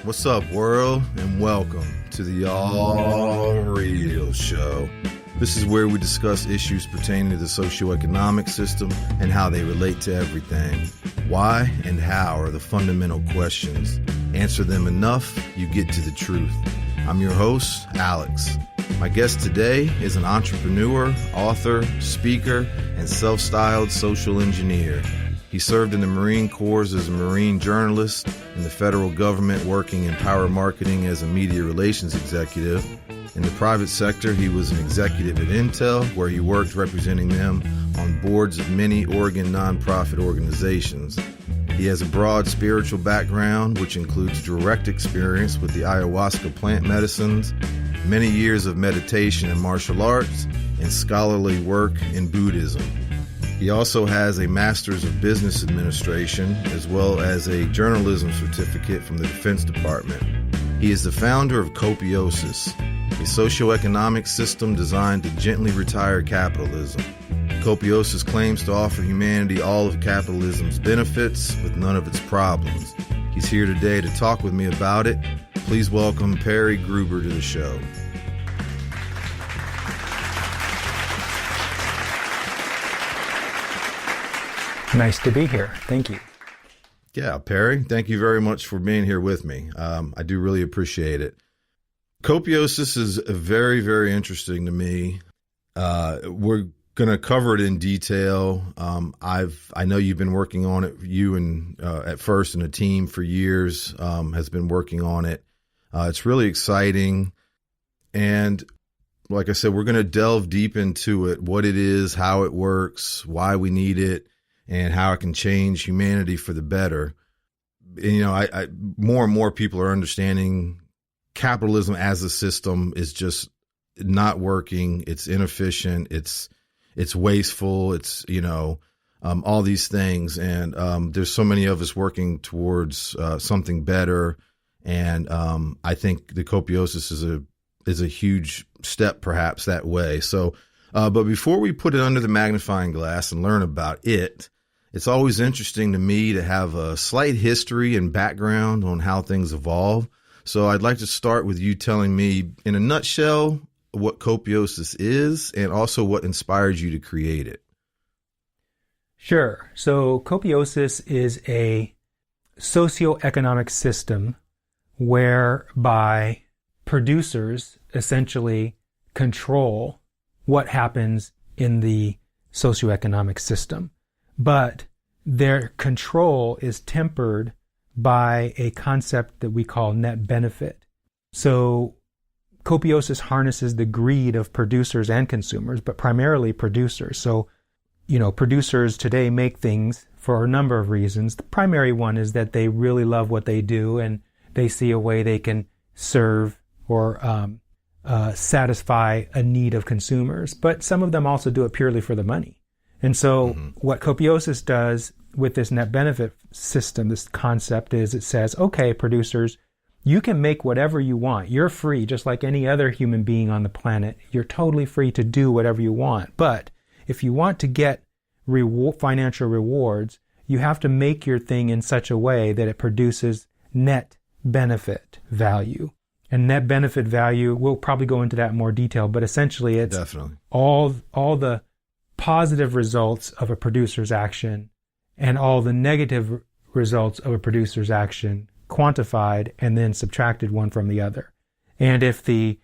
What's up, world, and welcome to the All Radio Show. This is where we discuss issues pertaining to the socioeconomic system and how they relate to everything. Why and how are the fundamental questions. Answer them enough, you get to the truth. I'm your host, Alex. My guest today is an entrepreneur, author, speaker, and self-styled social engineer. He served in the Marine Corps as a Marine journalist, in the federal government working in power marketing as a media relations executive. In the private sector, he was an executive at Intel, where he worked representing them on boards of many Oregon nonprofit organizations. He has a broad spiritual background, which includes direct experience with the ayahuasca plant medicines, many years of meditation and martial arts, and scholarly work in Buddhism. He also has a Master's of Business Administration, as well as a journalism certificate from the Defense Department. He is the founder of Copiosis, a socioeconomic system designed to gently retire capitalism. Copiosis claims to offer humanity all of capitalism's benefits with none of its problems. He's here today to talk with me about it. Please welcome Perry Gruber to the show. Nice to be here. Thank you. Yeah, Perry, thank you very much for being here with me. I do really appreciate it. Copiosis is very, very interesting to me. We're going to cover it in detail. I know you've been working on it. You and at first and a team for years has been working on it. It's really exciting. And like I said, we're going to delve deep into it, what it is, how it works, why we need it, and how it can change humanity for the better. And, you know, I more and more people are understanding capitalism as a system is just not working. It's inefficient. It's wasteful. It's, you know, all these things. And there's so many of us working towards something better. And I think the Copiosis is a huge step, perhaps, that way. So, but before we put it under the magnifying glass and learn about it, it's always interesting to me to have a slight history and background on how things evolve. So I'd like to start with you telling me, in a nutshell, what Copiosis is and also what inspired you to create it. Sure. So Copiosis is a socioeconomic system whereby producers essentially control what happens in the socioeconomic system. But their control is tempered by a concept that we call net benefit. So Copiosis harnesses the greed of producers and consumers, but primarily producers. So, you know, producers today make things for a number of reasons. The primary one is that they really love what they do and they see a way they can serve or satisfy a need of consumers. But some of them also do it purely for the money. And so what Copiosis does with this net benefit system, this concept is it says, okay, producers, you can make whatever you want. You're free, just like any other human being on the planet. You're totally free to do whatever you want. But if you want to get financial rewards, you have to make your thing in such a way that it produces net benefit value. And net benefit value, we'll probably go into that in more detail, but essentially it's Definitely all the positive results of a producer's action and all the negative results of a producer's action quantified and then subtracted one from the other. And if the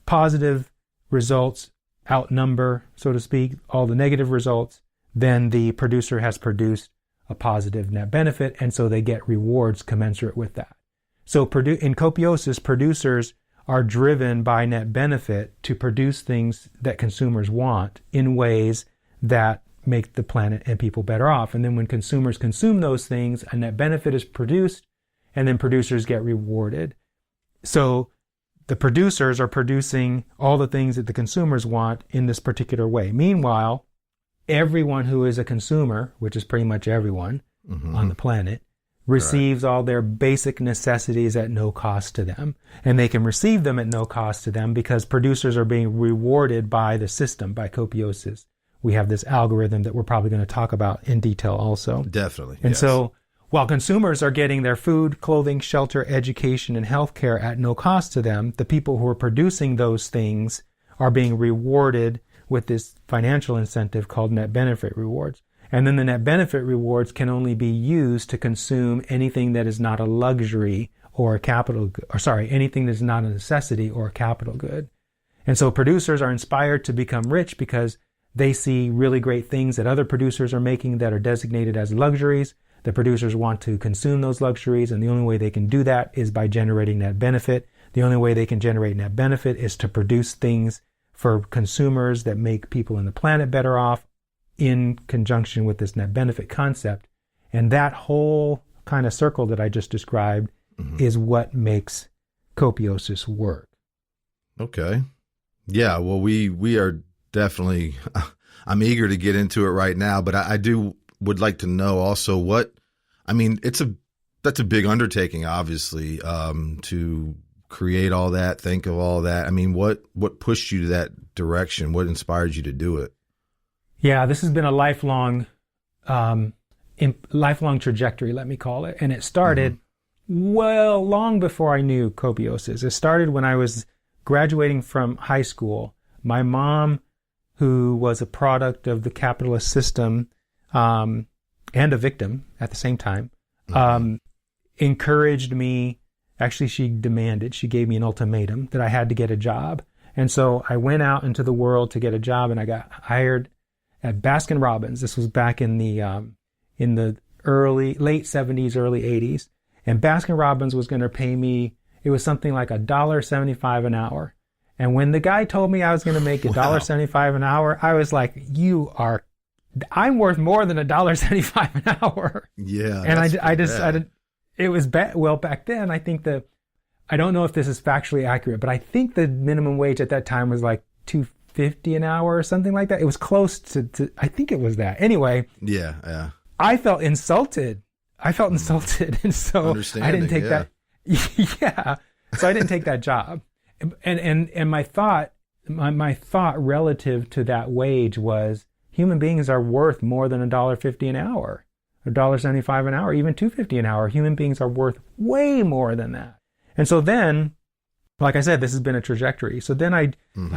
positive results outnumber, so to speak, all the negative results, then the producer has produced a positive net benefit, and so they get rewards commensurate with that. So in Copiosis, producers are driven by net benefit to produce things that consumers want in ways that make the planet and people better off. And then when consumers consume those things, a net benefit is produced, and then producers get rewarded. So the producers are producing all the things that the consumers want in this particular way. Meanwhile, everyone who is a consumer, which is pretty much everyone on the planet, receives all their basic necessities at no cost to them. And they can receive them at no cost to them because producers are being rewarded by the system, by Copiosis. We have this algorithm that we're probably going to talk about in detail also. Definitely. And so while consumers are getting their food, clothing, shelter, education, and healthcare at no cost to them, the people who are producing those things are being rewarded with this financial incentive called net benefit rewards. And then the net benefit rewards can only be used to consume anything that is not a luxury or a capital, anything that is not a necessity or a capital good. And so producers are inspired to become rich because they see really great things that other producers are making that are designated as luxuries. The producers want to consume those luxuries, and the only way they can do that is by generating net benefit. The only way they can generate net benefit is to produce things for consumers that make people on the planet better off in conjunction with this net benefit concept. And that whole kind of circle that I just described is what makes Copiosis work. Okay. Yeah, well, we are definitely, I'm eager to get into it right now, but I would like to know also that's a big undertaking, obviously, to create all that, think of all that. I mean, what pushed you to that direction? What inspired you to do it? Yeah, this has been a lifelong trajectory, let me call it. And it started long before I knew Copiosis. It started when I was graduating from high school. My mom, who was a product of the capitalist system and a victim at the same time, encouraged me. Actually, she gave me an ultimatum that I had to get a job. And so I went out into the world to get a job, and I got hired at Baskin Robbins. This was back in the late 70s, early 80s. And Baskin Robbins was going to pay me, it was something like $1.75 an hour. And when the guy told me I was going to make $1.75 an hour, I was like, I'm worth more than $1.75 an hour. Yeah. And I decided it was back then, I think I don't know if this is factually accurate, but I think the minimum wage at that time was like $2.50 an hour or something like that. It was close to I think it was that. Anyway. Yeah. I felt insulted. And so I didn't take that. Yeah. So I didn't take that job. And my thought relative to that wage was human beings are worth more than $1.50 an hour, $1.75 an hour, even $2.50 an hour. Human beings are worth way more than that. And so then, like I said, this has been a trajectory. So then I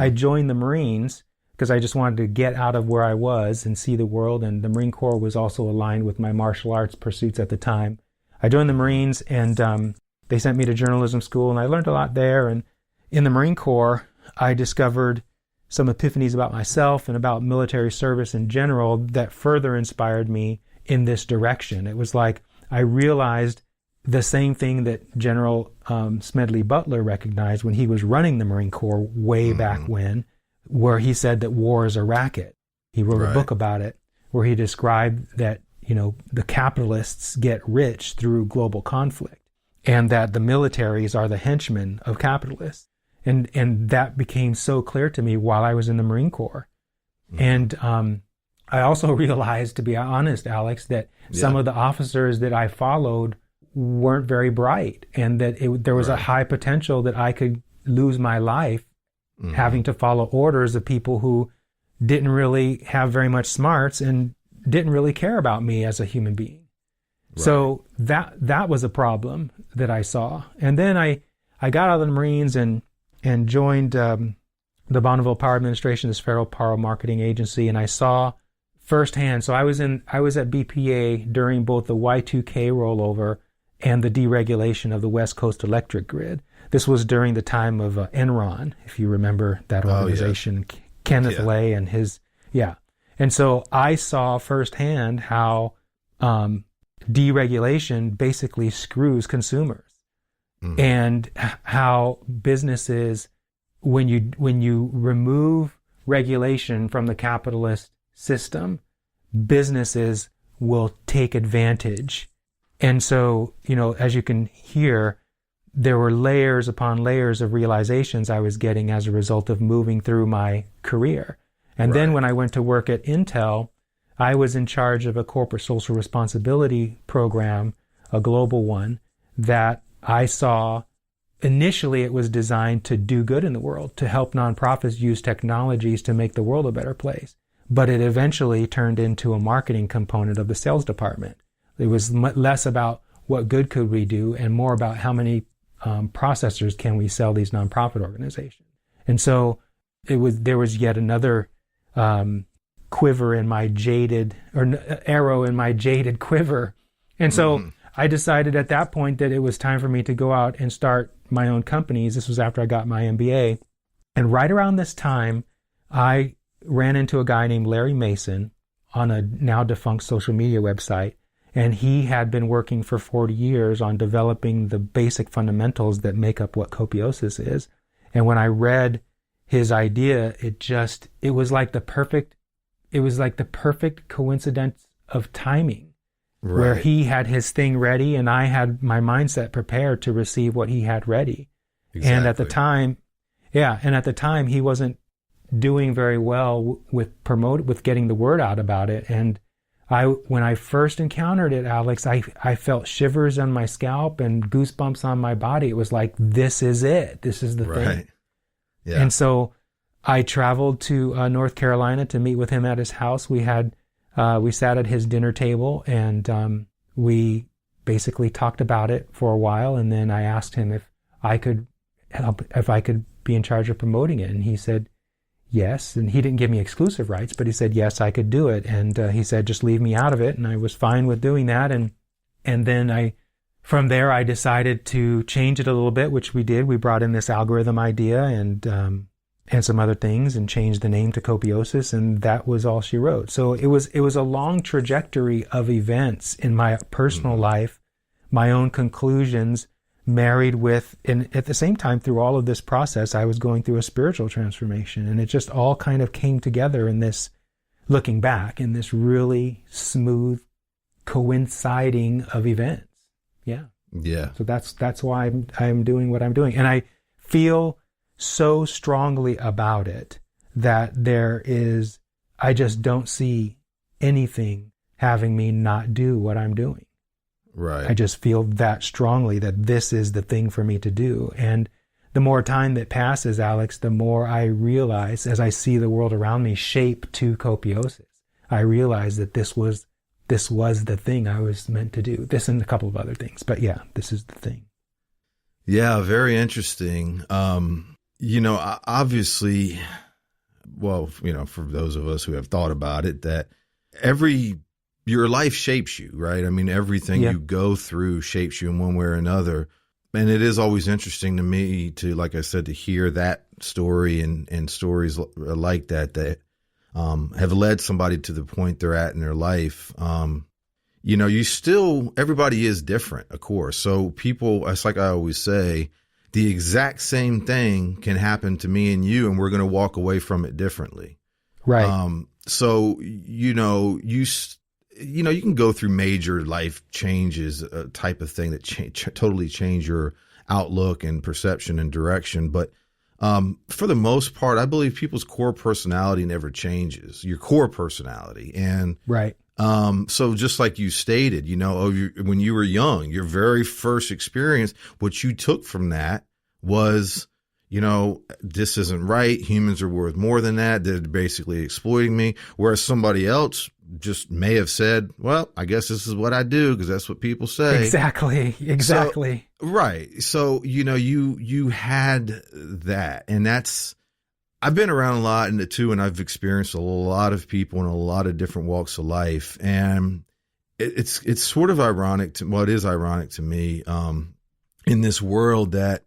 joined the Marines because I just wanted to get out of where I was and see the world. And the Marine Corps was also aligned with my martial arts pursuits at the time. I joined the Marines, and they sent me to journalism school, and I learned a lot there. And in the Marine Corps, I discovered some epiphanies about myself and about military service in general that further inspired me in this direction. It was like I realized the same thing that General Smedley Butler recognized when he was running the Marine Corps way back when, where he said that war is a racket. He wrote a book about it where he described that, the capitalists get rich through global conflict and that the militaries are the henchmen of capitalists. And that became so clear to me while I was in the Marine Corps. And I also realized, to be honest, Alex, that some of the officers that I followed weren't very bright, and that there was a high potential that I could lose my life having to follow orders of people who didn't really have very much smarts and didn't really care about me as a human being. Right. So that was a problem that I saw. And then I got out of the Marines and joined the Bonneville Power Administration, this federal power marketing agency, and I saw firsthand. So I was at BPA during both the Y2K rollover and the deregulation of the West Coast electric grid. This was during the time of Enron, if you remember that organization, Kenneth Lay and his, And so I saw firsthand how deregulation basically screws consumers. And how businesses, when you remove regulation from the capitalist system, businesses will take advantage. And so, as you can hear, there were layers upon layers of realizations I was getting as a result of moving through my career. And then when I went to work at Intel, I was in charge of a corporate social responsibility program, a global one, that I saw initially it was designed to do good in the world, to help nonprofits use technologies to make the world a better place. But it eventually turned into a marketing component of the sales department. It was less about what good could we do and more about how many processors can we sell these nonprofit organizations. And so there was yet another quiver in my jaded, or arrow in my jaded quiver. And so I decided at that point that it was time for me to go out and start my own companies. This was after I got my MBA. And right around this time, I ran into a guy named Larry Mason on a now defunct social media website. And he had been working for 40 years on developing the basic fundamentals that make up what Copiosis is. And when I read his idea, it was like the perfect coincidence of timing, right, where he had his thing ready and I had my mindset prepared to receive what he had ready. Exactly. And at the time he wasn't doing very well with getting the word out about it. And when I first encountered it, Alex, I felt shivers on my scalp and goosebumps on my body. It was like, this is it. This is the thing. Yeah. And so I traveled to North Carolina to meet with him at his house. We sat at his dinner table and we basically talked about it for a while. And then I asked him if I could be in charge of promoting it. And he said, yes. And he didn't give me exclusive rights, but he said, yes, I could do it. And he said, just leave me out of it. And I was fine with doing that. And then from there, I decided to change it a little bit, which we did. We brought in this algorithm idea and some other things and changed the name to Copiosis. And that was all she wrote. So it was a long trajectory of events in my personal life, my own conclusions, married with, and at the same time, through all of this process, I was going through a spiritual transformation, and it just all kind of came together in this, looking back, in this really smooth coinciding of events. Yeah. Yeah. So that's why I'm doing what I'm doing. And I feel so strongly about it that I just don't see anything having me not do what I'm doing. Right. I just feel that strongly that this is the thing for me to do. And the more time that passes, Alex, the more I realize, as I see the world around me shape to Copiosis, I realize that this was the thing I was meant to do. This and a couple of other things. But yeah, this is the thing. Yeah, very interesting. Obviously, well, for those of us who have thought about it, that your life shapes you, right? I mean, everything you go through shapes you in one way or another. And it is always interesting to me to, like I said, to hear that story and stories like that have led somebody to the point they're at in their life. Everybody is different, of course. So people, it's like I always say, the exact same thing can happen to me and you, and we're going to walk away from it differently. Right. So, you can go through major life changes, type of thing that totally change your outlook and perception and direction. But for the most part, I believe people's core personality never changes. Your core personality, and right. So just like you stated, when you were young, your very first experience, what you took from that was, this isn't right. Humans are worth more than that. They're basically exploiting me. Whereas somebody else just may have said, well, I guess this is what I do because that's what people say. Exactly. So, right. So, you had that, and I've been around a lot in it too, and I've experienced a lot of people in a lot of different walks of life. And it's sort of ironic it is ironic to me, in this world that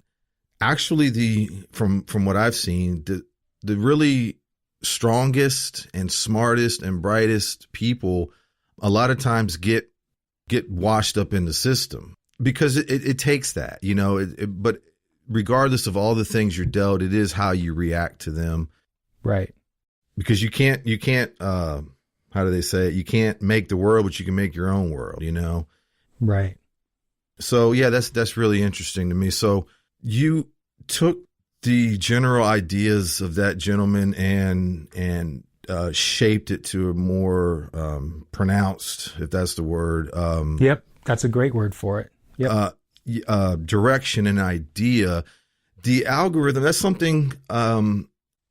actually from what I've seen, the really strongest and smartest and brightest people a lot of times get washed up in the system because it takes that, but regardless of all the things you're dealt, it is how you react to them. Right. Because you can't how do they say it? You can't make the world, but you can make your own world, Right. So yeah, that's really interesting to me. So you took the general ideas of that gentleman and shaped it to a more pronounced, if that's the word. Yep, that's a great word for it. Yep. Direction and idea. The algorithm, that's something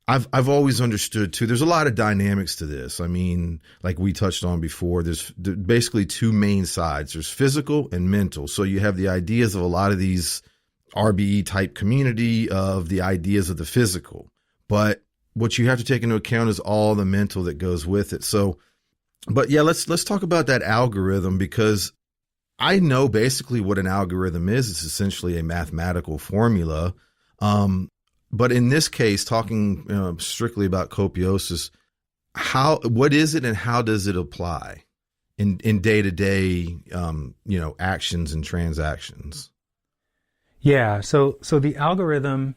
I've always understood too, there's a lot of dynamics to this. I mean, like we touched on before, there's basically two main sides. There's physical and mental. So you have the ideas of a lot of these RBE type community of the ideas of the physical. But what you have to take into account is all the mental that goes with it. So, but yeah, let's talk about that algorithm, because I know basically what an algorithm is. It's essentially a mathematical formula. But in this case, talking strictly about copiosis, what is it and how does it apply in day-to-day, actions and transactions? Yeah. So the algorithm,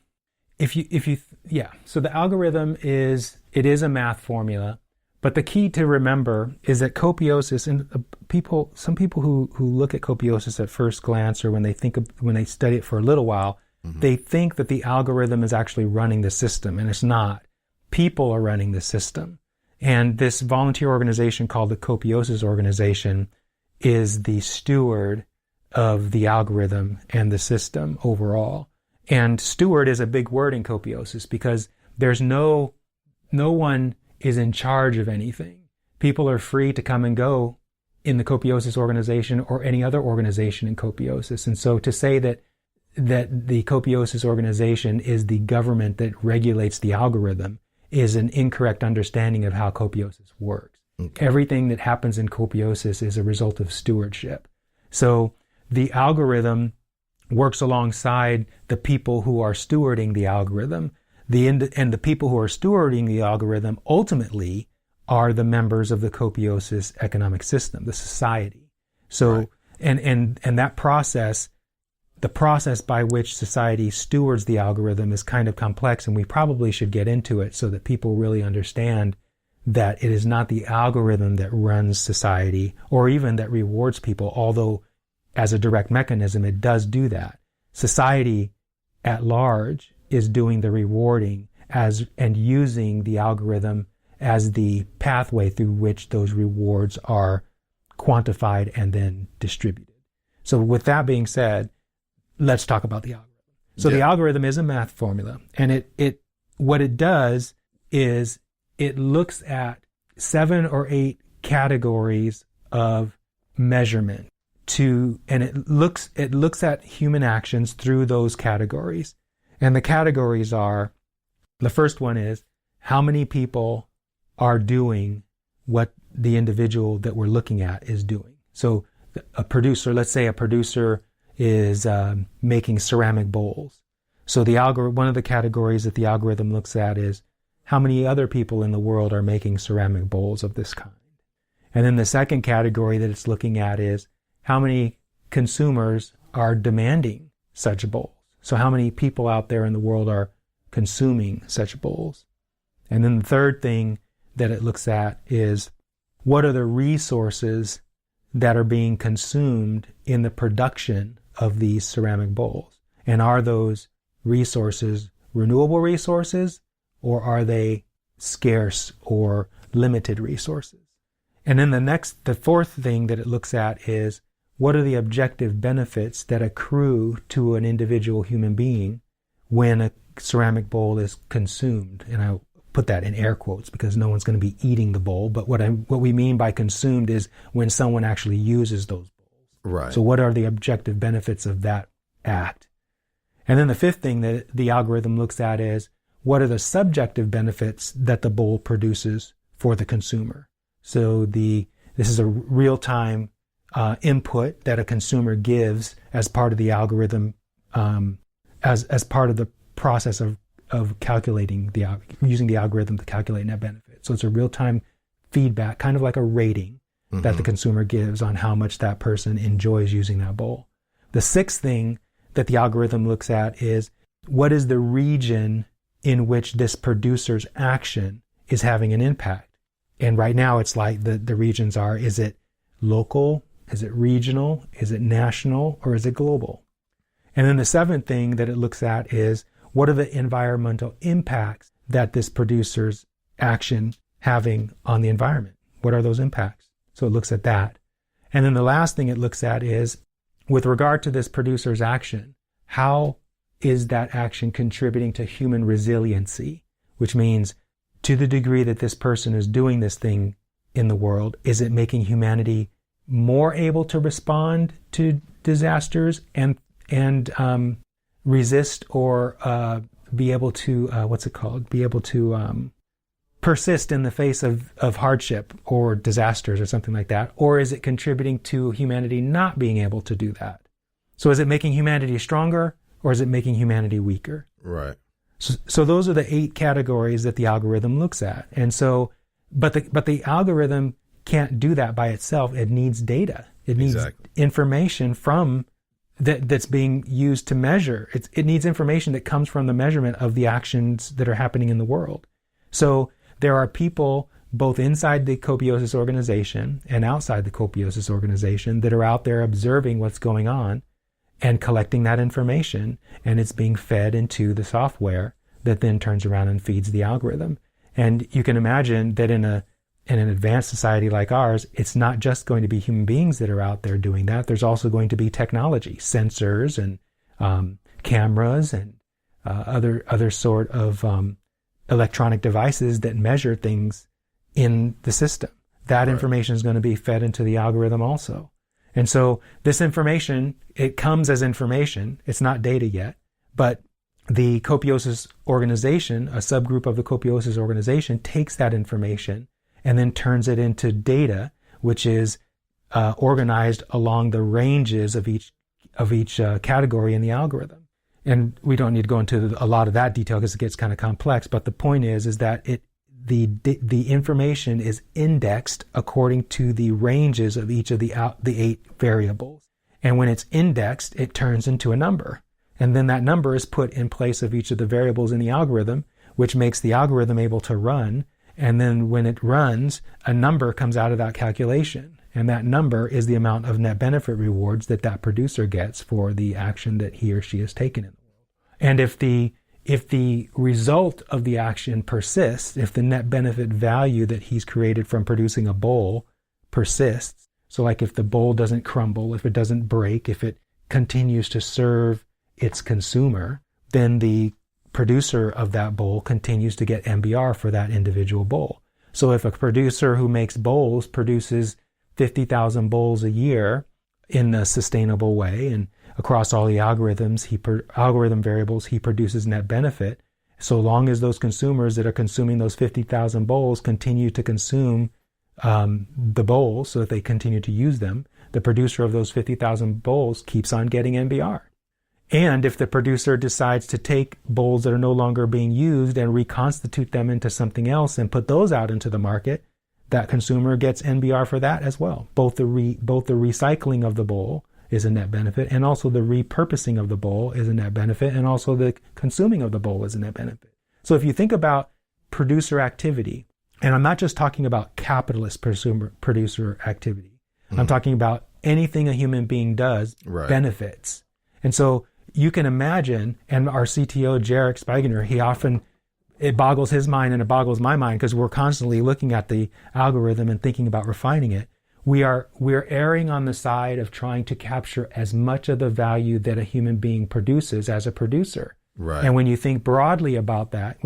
so the algorithm is a math formula, but the key to remember is that copiosis, and some people who look at copiosis at first glance, or when they study it for a little while, they think that the algorithm is actually running the system, and it's not. People are running the system. And this volunteer organization called the Copiosis organization is the steward of the algorithm and the system overall. And steward is a big word in Copiosis, because there's no one is in charge of anything. People are free to come and go in the Copiosis organization or any other organization in Copiosis. And so to say that the Copiosis organization is the government that regulates the algorithm is an incorrect understanding of how Copiosis works. Okay. Everything that happens in Copiosis is a result of stewardship. So the algorithm works alongside the people who are stewarding the algorithm. And the people who are stewarding the algorithm ultimately are the members of the Copiosis economic system, the society. So, right. and that process, the process by which society stewards the algorithm, is kind of complex, and we probably should get into it so that people really understand that it is not the algorithm that runs society or even that rewards people, although as a direct mechanism it does do that. Society at large is doing the rewarding and using the algorithm as the pathway through which those rewards are quantified and then distributed. So with that being said, let's talk about the algorithm. So the algorithm is a math formula, and what it does is it looks at 7 or 8 categories of measurement and it looks at human actions through those categories. And the categories are, the first one is how many people are doing what the individual that we're looking at is doing. So a producer, let's say a producer is making ceramic bowls. So one of the categories that the algorithm looks at is how many other people in the world are making ceramic bowls of this kind. And then the second category that it's looking at is how many consumers are demanding such bowls. So how many people out there in the world are consuming such bowls. And then the third thing that it looks at is what are the resources that are being consumed in the production of these ceramic bowls? And are those resources renewable resources, or are they scarce or limited resources? And then the fourth thing that it looks at is what are the objective benefits that accrue to an individual human being when a ceramic bowl is consumed? And I put that in air quotes because no one's going to be eating the bowl, but what we mean by consumed is when someone actually uses those bowls. Right. So what are the objective benefits of that act? And then the fifth thing that the algorithm looks at is what are the subjective benefits that the bowl produces for the consumer? So this is a real-time input that a consumer gives as part of the algorithm, as part of the process of calculating using the algorithm to calculate net benefit. So it's a real-time feedback, kind of like a rating that the consumer gives on how much that person enjoys using that bowl. The sixth thing that the algorithm looks at is what is the region in which this producer's action is having an impact. And right now it's like the regions are, is it local? Is it regional? Is it national? Or is it global? And then the seventh thing that it looks at is what are the environmental impacts that this producer's action having on the environment? What are those impacts? So it looks at that. And then the last thing it looks at is with regard to this producer's action, how is that action contributing to human resiliency? which means to the degree that this person is doing this thing in the world, is it making humanity more able to respond to disasters and resist or be able to persist in the face of hardship or disasters or something like that? Or is it contributing to humanity not being able to do that? So is it making humanity stronger or is it making humanity weaker? Right. So those are the 8 categories that the algorithm looks at. And so, but the algorithm can't do that by itself. It needs data. It needs information from that's being used to measure. It needs information that comes from the measurement of the actions that are happening in the world. So there are people both inside the Copiosis organization and outside the Copiosis organization that are out there observing what's going on and collecting that information, and it's being fed into the software that then turns around and feeds the algorithm. And you can imagine that in an advanced society like ours, it's not just going to be human beings that are out there doing that. There's also going to be technology, sensors and cameras and other sort of electronic devices that measure things in the system. That information is going to be fed into the algorithm also. And so this information, it comes as information. It's not data yet, but the Copiosis organization, a subgroup of the Copiosis organization, takes that information and then turns it into data, which is organized along the ranges of each category in the algorithm. And we don't need to go into a lot of that detail because it gets kind of complex. But the point is that the information is indexed according to the ranges of each of the 8 variables. And when it's indexed, it turns into a number. And then that number is put in place of each of the variables in the algorithm, which makes the algorithm able to run. And then when it runs, a number comes out of that calculation. And that number is the amount of net benefit rewards that producer gets for the action that he or she has taken in the world. And if the result of the action persists, if the net benefit value that he's created from producing a bowl persists, so like if the bowl doesn't crumble, if it doesn't break, if it continues to serve its consumer, then the producer of that bowl continues to get MBR for that individual bowl. So if a producer who makes bowls produces 50,000 bowls a year in a sustainable way, and across all the algorithm variables, he produces net benefit. So long as those consumers that are consuming those 50,000 bowls continue to consume the bowls so that they continue to use them, the producer of those 50,000 bowls keeps on getting MBR. And if the producer decides to take bowls that are no longer being used and reconstitute them into something else and put those out into the market, that consumer gets NBR for that as well. Both the recycling of the bowl is a net benefit, and also the repurposing of the bowl is a net benefit, and also the consuming of the bowl is a net benefit. So if you think about producer activity, and I'm not just talking about capitalist producer activity, I'm talking about anything a human being does benefits. And so you can imagine, and our CTO, Jarek Spiegener, it boggles his mind and it boggles my mind because we're constantly looking at the algorithm and thinking about refining it. We're erring on the side of trying to capture as much of the value that a human being produces as a producer. Right. And when you think broadly about that,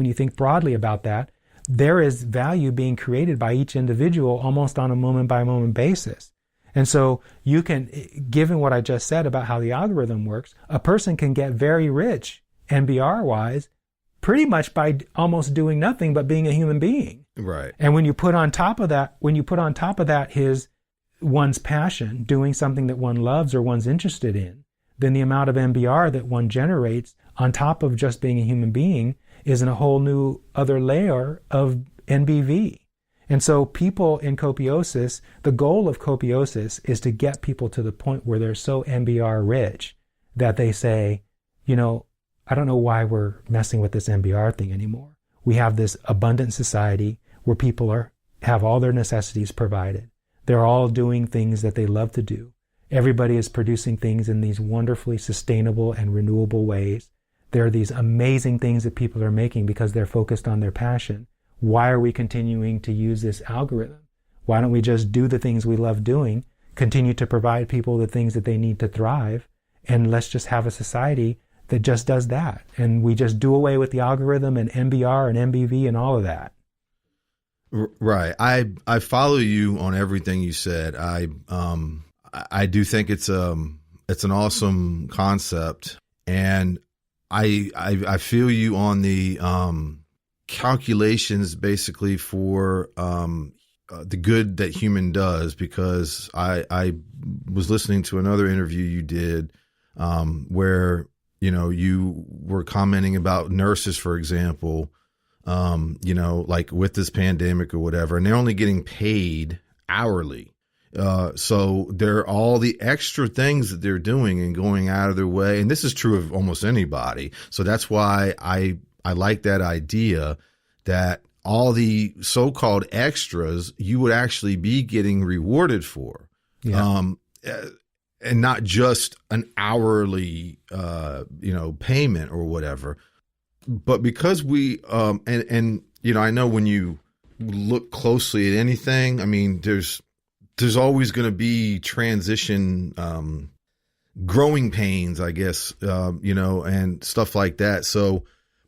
there is value being created by each individual almost on a moment by moment basis. And so you can, given what I just said about how the algorithm works, a person can get very rich NBR wise pretty much by almost doing nothing but being a human being. Right. And when you put on top of that, one's passion, doing something that one loves or one's interested in, then the amount of NBR that one generates on top of just being a human being is in a whole new other layer of NBV. And so people in Copiosis, the goal of Copiosis is to get people to the point where they're so NBR rich that they say, I don't know why we're messing with this NBR thing anymore. We have this abundant society where people have all their necessities provided. They're all doing things that they love to do. Everybody is producing things in these wonderfully sustainable and renewable ways. There are these amazing things that people are making because they're focused on their passion. Why are we continuing to use this algorithm? Why don't we just do the things we love doing, continue to provide people the things that they need to thrive, and let's just have a society that just does that. And we just do away with the algorithm and MBR and MBV and all of that. Right. I follow you on everything you said. I do think it's an awesome concept, and I feel you on the calculations basically for the good that human does, because I was listening to another interview you did where you were commenting about nurses, for example, like with this pandemic or whatever, and they're only getting paid hourly. So there are all the extra things that they're doing and going out of their way. And this is true of almost anybody. So that's why I like that idea that all the so-called extras you would actually be getting rewarded for. Yeah. And not just an hourly, payment or whatever. But because we, I know when you look closely at anything, I mean, there's always going to be transition, growing pains, I guess, and stuff like that. So,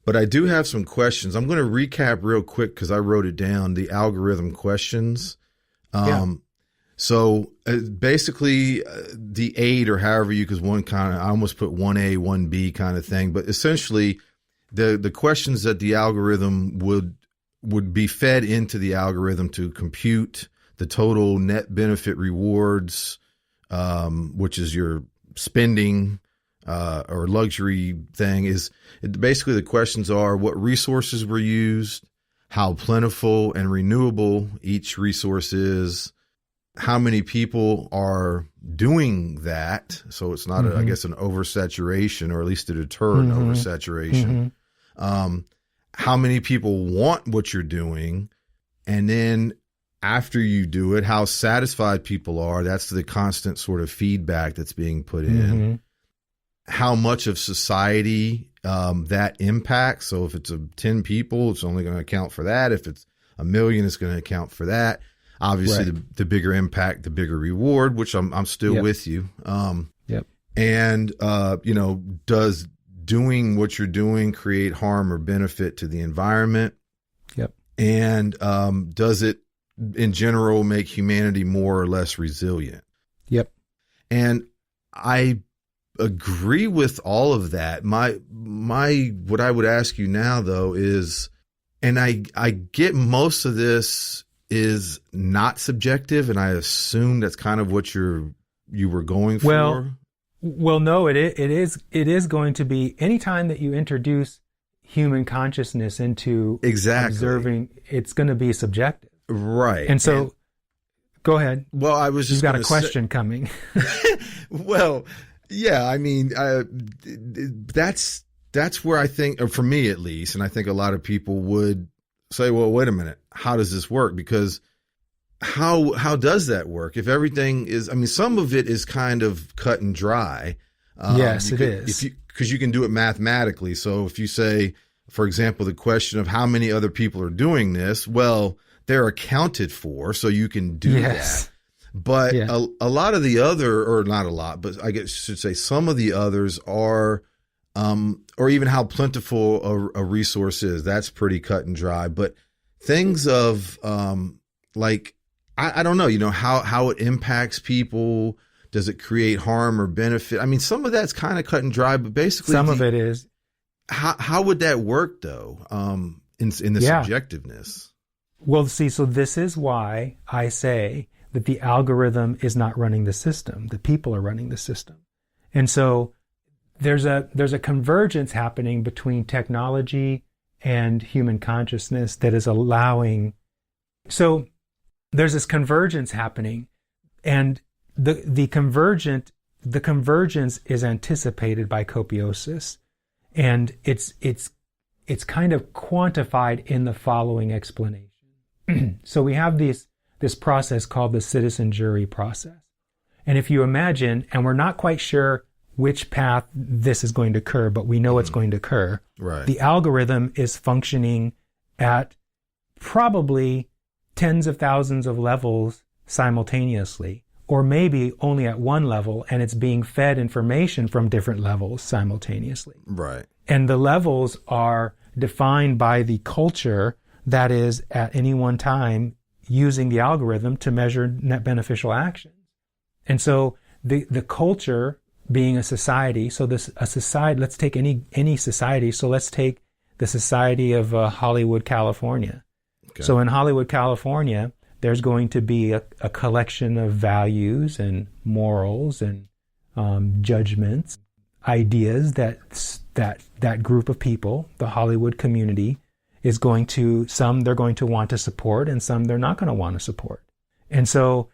but I do have some questions. I'm going to recap real quick because I wrote it down, the algorithm questions. So basically the 8 or however you, because I almost put 1A, 1B kind of thing, but essentially the questions that the algorithm would be fed into the algorithm to compute the total net benefit rewards, which is your spending or luxury thing, is basically the questions are what resources were used, how plentiful and renewable each resource is, how many people are doing that. So it's not, I guess, an oversaturation, or at least to deter an oversaturation. How many people want what you're doing, and then after you do it, how satisfied people are. That's the constant sort of feedback that's being put in. How much of society that impacts. So if it's 10 people, it's only going to account for that. If it's 1 million, it's going to account for that. Obviously, right. the bigger impact, the bigger reward, which I'm still with you. And, does doing what you're doing create harm or benefit to the environment? And does it, in general, make humanity more or less resilient? And I agree with all of that. What I would ask you now, though, is, and I get most of this is not subjective, and I assume that's kind of what you were going for. Well, no, it is going to be, anytime that you introduce human consciousness into observing, it's going to be subjective. Right. And so, go ahead. Well, I was just You've got a question coming. Well, yeah, I mean, that's where I think, or for me at least, and I think a lot of people would say, well, wait a minute, how does this work? Because how does that work? If everything is, I mean, some of it is kind of cut and dry. Yes, it is. Because you can do it mathematically. So if you say, for example, the question of how many other people are doing this, well, they're accounted for, so you can do that. But a lot of the other, or not a lot, but I guess I should say some of the others are, or even how plentiful a resource is, that's pretty cut and dry. But things of like, I don't know, how it impacts people. Does it create harm or benefit? I mean, some of that's kind of cut and dry, but basically some of it is. How would that work though? In the subjectiveness? Well, see, so this is why I say that the algorithm is not running the system. The people are running the system. And so there's a convergence happening between technology and human consciousness that is allowing. So there's this convergence happening, and the convergence is anticipated by Copiosis, and it's kind of quantified in the following explanation. So we have this process called the citizen jury process. And if you imagine, and we're not quite sure which path this is going to occur, but we know it's going to occur. Right. The algorithm is functioning at probably tens of thousands of levels simultaneously, or maybe only at one level, and it's being fed information from different levels simultaneously. Right. And the levels are defined by the culture that is at any one time using the algorithm to measure net beneficial actions. And so the culture being a society, so a society, let's take any society. So let's take the society of Hollywood, California. Okay. So in Hollywood, California, there's going to be a collection of values and morals and judgments, ideas that group of people, the Hollywood community, is going to, some they're going to want to support and some they're not going to want to support. And so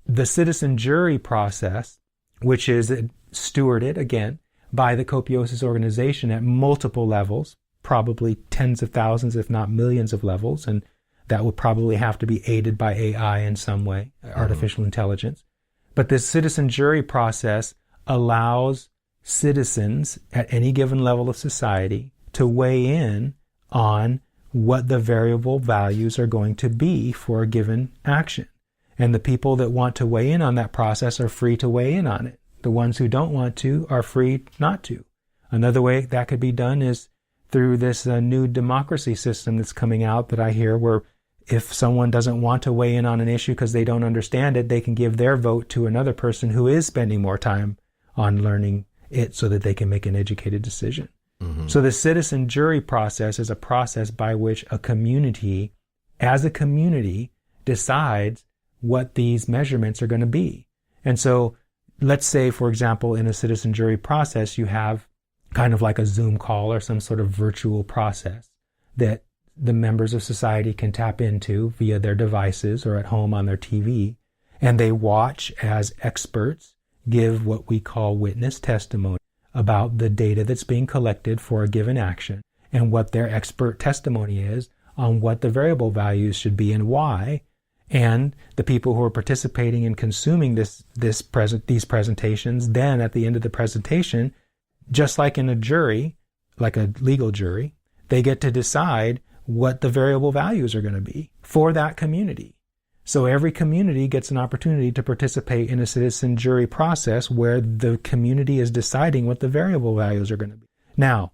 the citizen jury process, which is stewarded, again, by the Copiosis organization at multiple levels, probably tens of thousands, if not millions of levels, and that would probably have to be aided by AI in some way, artificial intelligence. But this citizen jury process allows citizens at any given level of society to weigh in on what the variable values are going to be for a given action. And the people that want to weigh in on that process are free to weigh in on it. The ones who don't want to are free not to. Another way that could be done is through this new democracy system that's coming out that I hear, where if someone doesn't want to weigh in on an issue because they don't understand it, they can give their vote to another person who is spending more time on learning it so that they can make an educated decision. Mm-hmm. So the citizen jury process is a process by which a community, as a community, decides what these measurements are going to be. And so let's say, for example, in a citizen jury process, you have kind of like a Zoom call or some sort of virtual process that the members of society can tap into via their devices or at home on their TV. And they watch as experts give what we call witness testimony about the data that's being collected for a given action and what their expert testimony is on what the variable values should be and why. And the people who are participating in consuming these presentations, then at the end of the presentation, just like in a jury, like a legal jury, they get to decide what the variable values are going to be for that community. So every community gets an opportunity to participate in a citizen jury process where the community is deciding what the variable values are going to be. Now,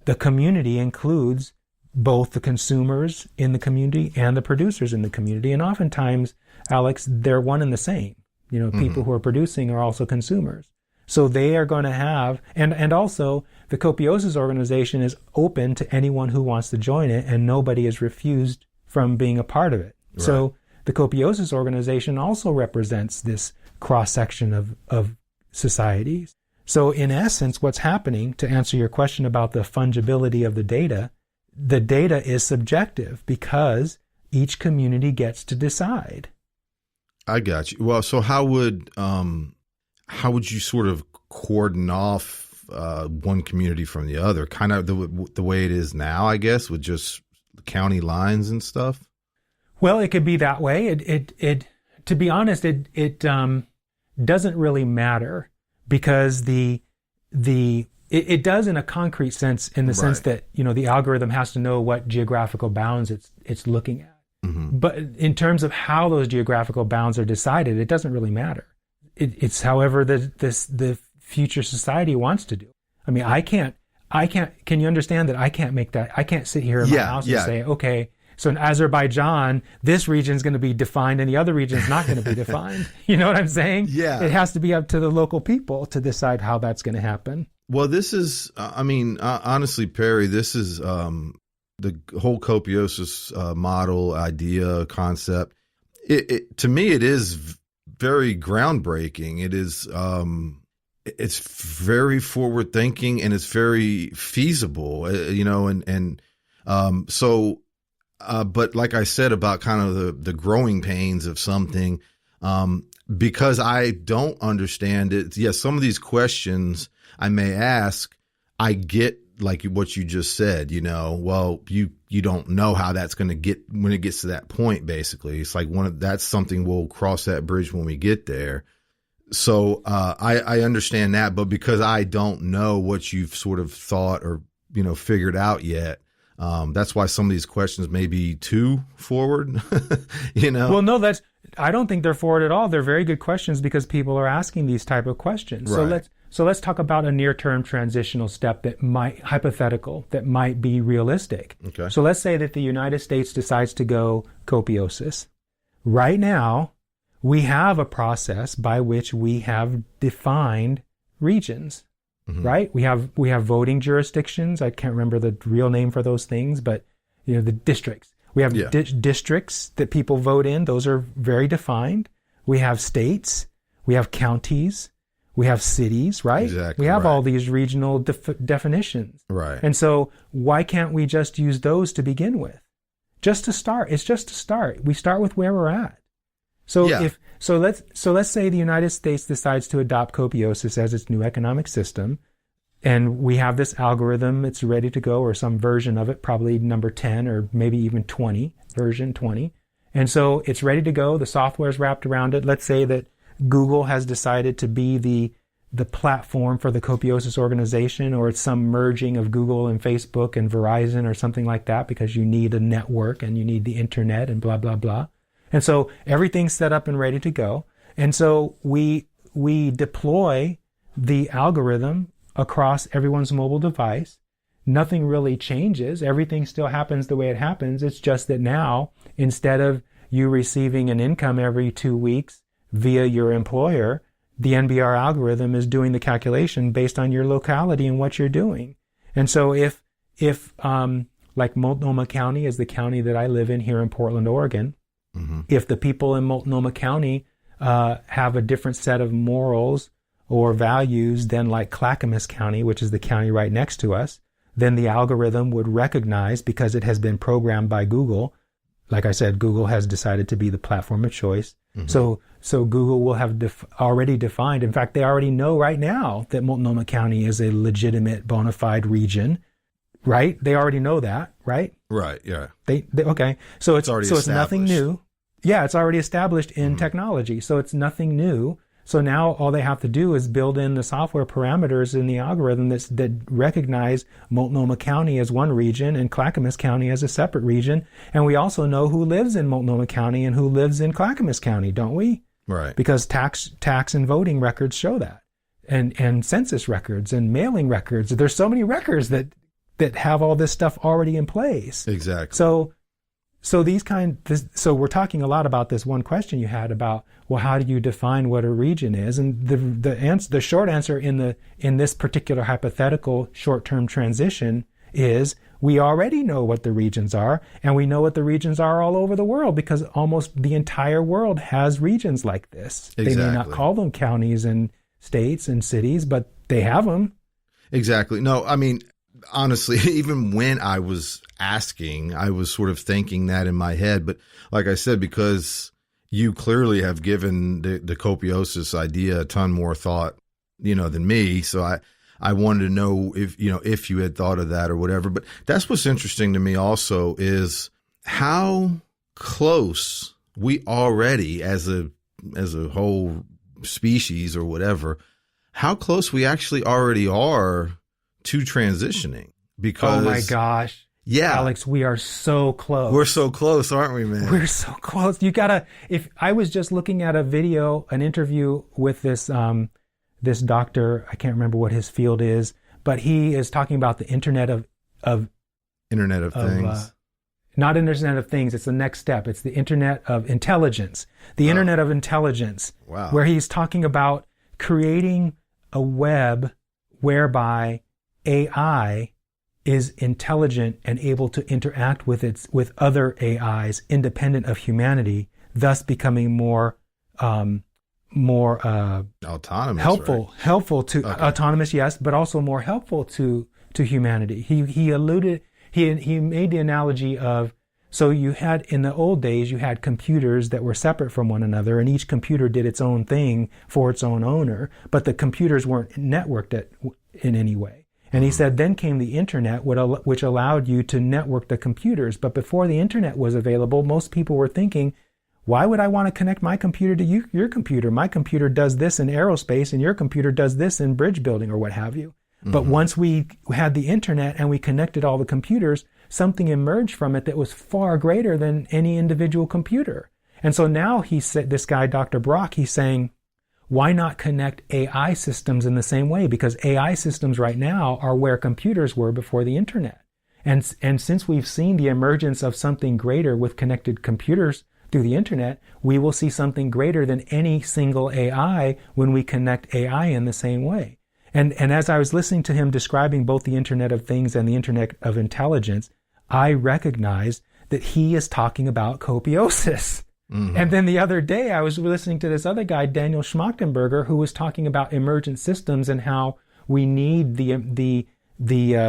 the community includes both the consumers in the community and the producers in the community. And oftentimes, Alex, they're one and the same. You know, people who are producing are also consumers. So they are going to have, and also the Copiosis organization is open to anyone who wants to join it, and nobody is refused from being a part of it. Right. So the Copiosis organization also represents this cross-section of societies. So in essence, what's happening, to answer your question about the fungibility of the data is subjective because each community gets to decide. I got you. Well, so how would you sort of cordon off one community from the other? Kind of the way it is now, I guess, with just county lines and stuff. Well, it could be that way. It to be honest, it doesn't really matter because it does in a concrete sense, in the sense that, you know, the algorithm has to know what geographical bounds it's looking at. Mm-hmm. But in terms of how those geographical bounds are decided, it doesn't really matter. It's however the future society wants to do. I mean, I can't. Can you understand that I can't make that? I can't sit here in my house and say, okay, so in Azerbaijan, this region is going to be defined and the other region is not going to be defined. You know what I'm saying? Yeah. It has to be up to the local people to decide how that's going to happen. Well, this is, honestly, Perry, this is the whole Copiosis model, idea, concept. To me, it is very groundbreaking. It is, it's very forward thinking and it's very feasible, but like I said about kind of the growing pains of something, because I don't understand it. Yes, some of these questions I may ask, I get like what you just said, well, you don't know how that's going to get when it gets to that point, basically. It's like that's something we'll cross that bridge when we get there. So, I understand that, but because I don't know what you've sort of thought or, figured out yet, that's why some of these questions may be too forward, Well, no, I don't think they're forward at all. They're very good questions because people are asking these type of questions. Right. So let's talk about a near-term transitional step that might be realistic. Okay. So let's say that the United States decides to go copiosis. Right now, we have a process by which we have defined regions. Mm-hmm. Right? We have voting jurisdictions. I can't remember the real name for those things, but the districts. We have districts that people vote in. Those are very defined. We have states. We have counties. We have cities, right? Exactly. We have all these regional definitions. Right. And so why can't we just use those to begin with? Just to start. It's just to start. We start with where we're at. So let's say the United States decides to adopt copiosis as its new economic system, and we have this algorithm, it's ready to go, or some version of it, probably number 10 or maybe even 20, version 20. And so it's ready to go, the software's wrapped around it. Let's say that Google has decided to be the platform for the Copiosis organization, or it's some merging of Google and Facebook and Verizon or something like that, because you need a network and you need the internet and blah, blah, blah. And so everything's set up and ready to go. And so we deploy the algorithm across everyone's mobile device. Nothing really changes. Everything still happens the way it happens. It's just that now, instead of you receiving an income every 2 weeks via your employer, the NBR algorithm is doing the calculation based on your locality and what you're doing. And so if like Multnomah County is the county that I live in here in Portland, Oregon, mm-hmm. If the people in Multnomah County have a different set of morals or values than like Clackamas County, which is the county right next to us, then the algorithm would recognize, because it has been programmed by Google. Like I said, Google has decided to be the platform of choice. Mm-hmm. So Google will have already defined. In fact, they already know right now that Multnomah County is a legitimate bona fide region, right? They already know that, right? Right. Yeah. They okay. So it's nothing new. Yeah, it's already established in mm-hmm. technology. So it's nothing new. So now all they have to do is build in the software parameters in the algorithm that recognize Multnomah County as one region and Clackamas County as a separate region. And we also know who lives in Multnomah County and who lives in Clackamas County, don't we? Right. Because tax and voting records show that. And census records and mailing records. There's so many records that have all this stuff already in place. Exactly. So we're talking a lot about this one question you had about, well, how do you define what a region is? And the short answer in this particular hypothetical short-term transition is we already know what the regions are, and we know what the regions are all over the world, because almost the entire world has regions like this. Exactly. They may not call them counties and states and cities, but they have them. Exactly. No, I mean, honestly, even when I was asking, I was sort of thinking that in my head. But like I said, because you clearly have given the copiosis idea a ton more thought, than me. So I wanted to know if you had thought of that or whatever. But that's what's interesting to me also, is how close we already, as a whole species or whatever, how close we actually already are to transitioning. Because, oh my gosh. Yeah. Alex, we are so close. We're so close, aren't we, man? We're so close. If I was just looking at an interview with this doctor, I can't remember what his field is, but he is talking about the Internet of Things. Not Internet of Things. It's the next step. It's the Internet of Intelligence. The Internet of Intelligence. Wow. Where he's talking about creating a web whereby AI is intelligent and able to interact with other AIs independent of humanity, thus becoming more autonomous, helpful right? Helpful to autonomous, yes, but also more helpful to humanity. He made the analogy of, so you had, in the old days, you had computers that were separate from one another, and each computer did its own thing for its own owner, but the computers weren't networked in any way. And he said, then came the internet, which allowed you to network the computers. But before the internet was available, most people were thinking, why would I want to connect my computer to your computer? My computer does this in aerospace, and your computer does this in bridge building or what have you. Mm-hmm. But once we had the internet and we connected all the computers, something emerged from it that was far greater than any individual computer. And so now he said, this guy, Dr. Brock, he's saying, why not connect AI systems in the same way? Because AI systems right now are where computers were before the internet. And since we've seen the emergence of something greater with connected computers through the internet, we will see something greater than any single AI when we connect AI in the same way. And as I was listening to him describing both the Internet of Things and the Internet of Intelligence, I recognized that he is talking about copiosis. Mm-hmm. And then the other day, I was listening to this other guy, Daniel Schmachtenberger, who was talking about emergent systems and how we need the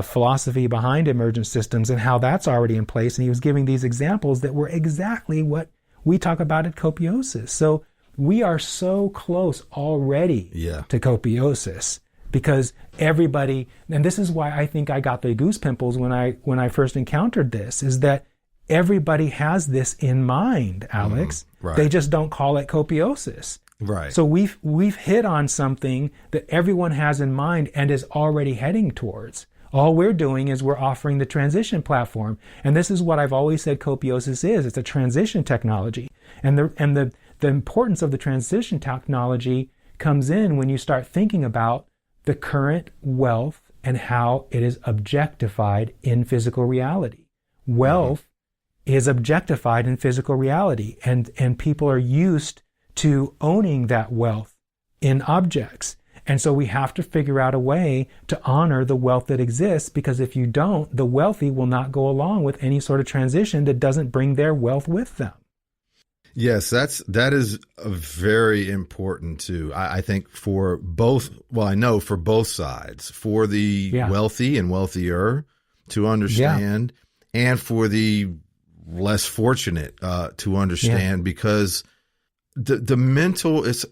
philosophy behind emergent systems and how that's already in place. And he was giving these examples that were exactly what we talk about at Copiosis. So we are so close already to Copiosis because everybody, and this is why I think I got the goose pimples when I first encountered this, is that everybody has this in mind, Alex. Right. They just don't call it Copiosis. Right. So we've hit on something that everyone has in mind and is already heading towards. All we're doing is we're offering the transition platform. And this is what I've always said Copiosis is. It's a transition technology. And the importance of the transition technology comes in when you start thinking about the current wealth and how it is objectified in physical reality. Wealth is objectified in physical reality, and people are used to owning that wealth in objects. And so we have to figure out a way to honor the wealth that exists, because if you don't, the wealthy will not go along with any sort of transition that doesn't bring their wealth with them. Yes, that is very important too. I think for both, well, I know for both sides, for the wealthy and wealthier to understand, and for the less fortunate to understand, because the mental is,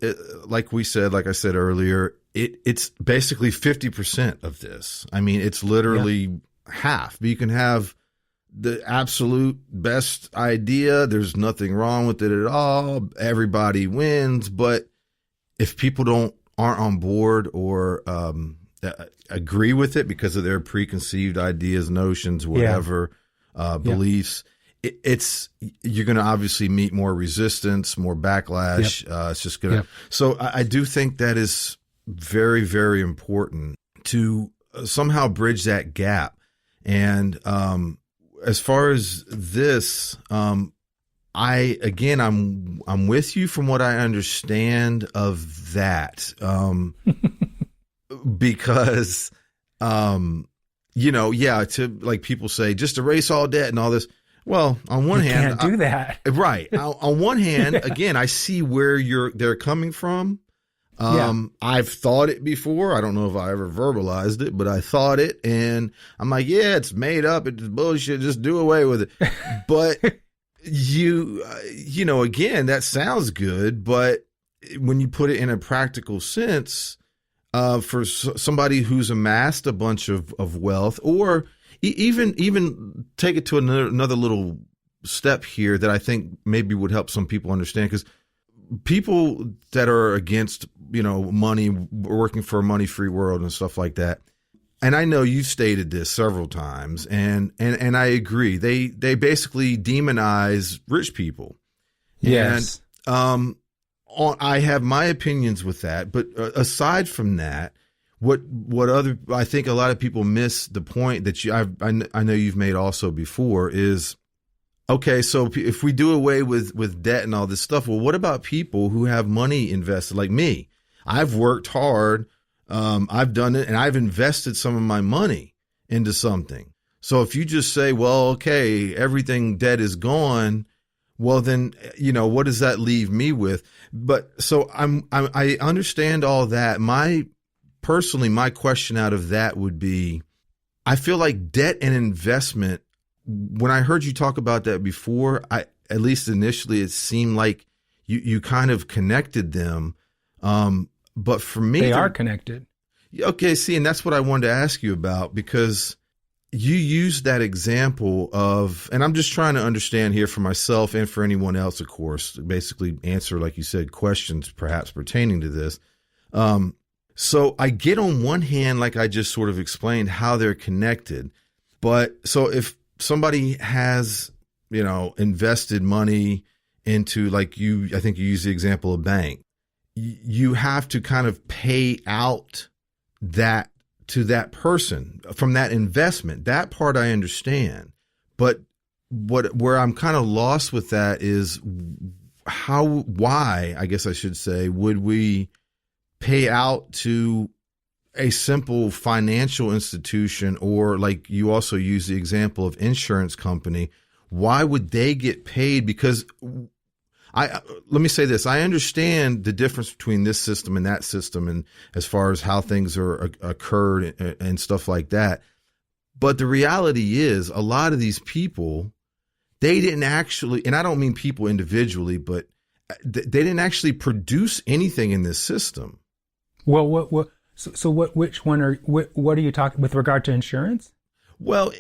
like I said earlier, it's basically 50% of this. I mean, it's literally half. But you can have the absolute best idea. There's nothing wrong with it at all. Everybody wins. But if people aren't on board or agree with it because of their preconceived ideas, notions, whatever, beliefs, you're going to obviously meet more resistance, more backlash. It's just going to. So I do think that is very, very important to somehow bridge that gap. And as far as this, I'm with you from what I understand of that, because to, like, people say, just erase all debt and all this. Well, on one hand, you can't do that. Right. On one hand, again, I see where they're coming from. I've thought it before. I don't know if I ever verbalized it, but I thought it, and I'm like, yeah, it's made up. It's bullshit. Just do away with it. But again, that sounds good. But when you put it in a practical sense, for somebody who's amassed a bunch of wealth, or even take it to another little step here that I think maybe would help some people understand, because people that are against, money, working for a money-free world and stuff like that, and I know you've stated this several times, and I agree. They basically demonize rich people. Yes. And I have my opinions with that, but aside from that, I think a lot of people miss the point that I know you've made also before is, okay, so if we do away with debt and all this stuff, well, what about people who have money invested like me? I've worked hard. I've done it, and I've invested some of my money into something. So if you just say, well, okay, everything debt is gone, well, then, what does that leave me with? But so I understand all that. Personally, my question out of that would be, I feel like debt and investment, when I heard you talk about that before, at least initially, it seemed like you kind of connected them. But for me, they are connected. Okay, see, and that's what I wanted to ask you about, because you used that example of, and I'm just trying to understand here for myself and for anyone else, of course, basically answer, like you said, questions perhaps pertaining to this. So I get on one hand, like I just sort of explained, how they're connected. But so if somebody has, invested money into, like I think you use the example of bank. You have to kind of pay out that to that person from that investment. That part I understand. But where I'm kind of lost with that is why, I guess I should say, would we pay out to a simple financial institution, or like you also use the example of insurance company? Why would they get paid? Because let me say this. I understand the difference between this system and that system, and as far as how things are occurred and stuff like that. But the reality is a lot of these people, they didn't actually, and I don't mean people individually, but they didn't actually produce anything in this system. Well, which one what are you talking with regard to insurance? Well,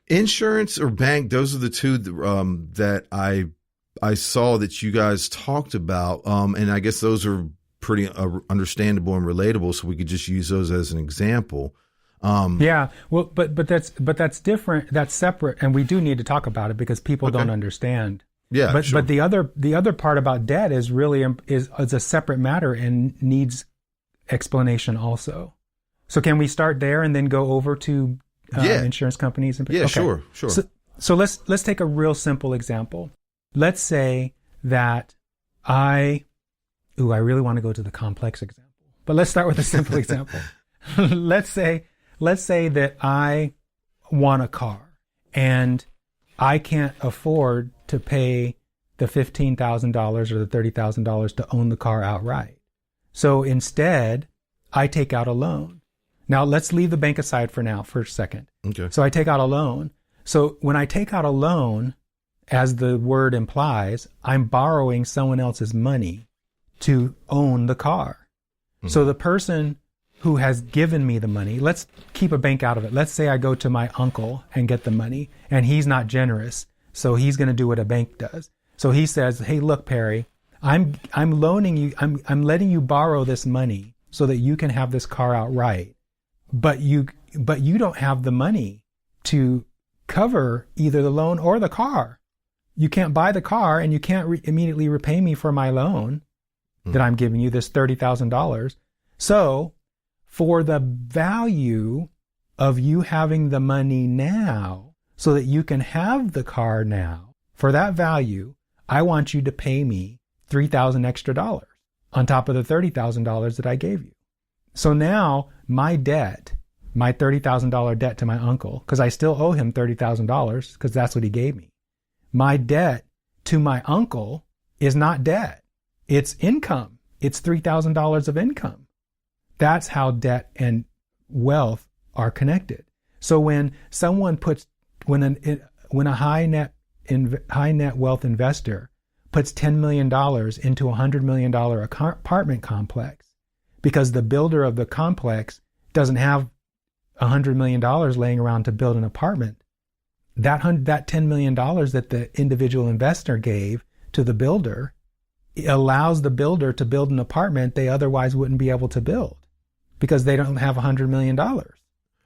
insurance or bank, those are the two that I saw that you guys talked about. And I guess those are pretty understandable and relatable. So we could just use those as an example. Yeah. Well, but that's different. That's separate. And we do need to talk about it because people don't understand. Yeah. But, sure. but the other part about debt is really, is a separate matter and needs explanation also. So can we start there and then go over to insurance companies? Yeah, okay. Sure. So let's take a real simple example. Let's say that I really want to go to the complex example, but let's start with a simple example. Let's say that I want a car and I can't afford to pay the $15,000 or the $30,000 to own the car outright. So instead, I take out a loan. Now let's leave the bank aside for a second. Okay. So I take out a loan. So when I take out a loan, as the word implies, I'm borrowing someone else's money to own the car. Mm-hmm. So the person who has given me the money, let's keep a bank out of it. Let's say I go to my uncle and get the money, and he's not generous, so he's going to do what a bank does. So he says, "Hey, look, Perry, I'm loaning you, I'm letting you borrow this money so that you can have this car outright, but you don't have the money to cover either the loan or the car. You can't buy the car, and you can't immediately repay me for my loan that I'm giving you, this $30,000. So for the value of you having the money now so that you can have the car now, for that value, I want you to pay me $3,000 extra on top of the $30,000 that I gave you." So now my debt, my $30,000 debt to my uncle, because I still owe him $30,000 because that's what he gave me. My debt to my uncle is not debt. It's income. It's $3,000 of income. That's how debt and wealth are connected. So when a high net wealth investor puts $10 million into a $100 million apartment complex, because the builder of the complex doesn't have $100 million laying around to build an apartment, that $10 million that the individual investor gave to the builder allows the builder to build an apartment they otherwise wouldn't be able to build because they don't have $100 million.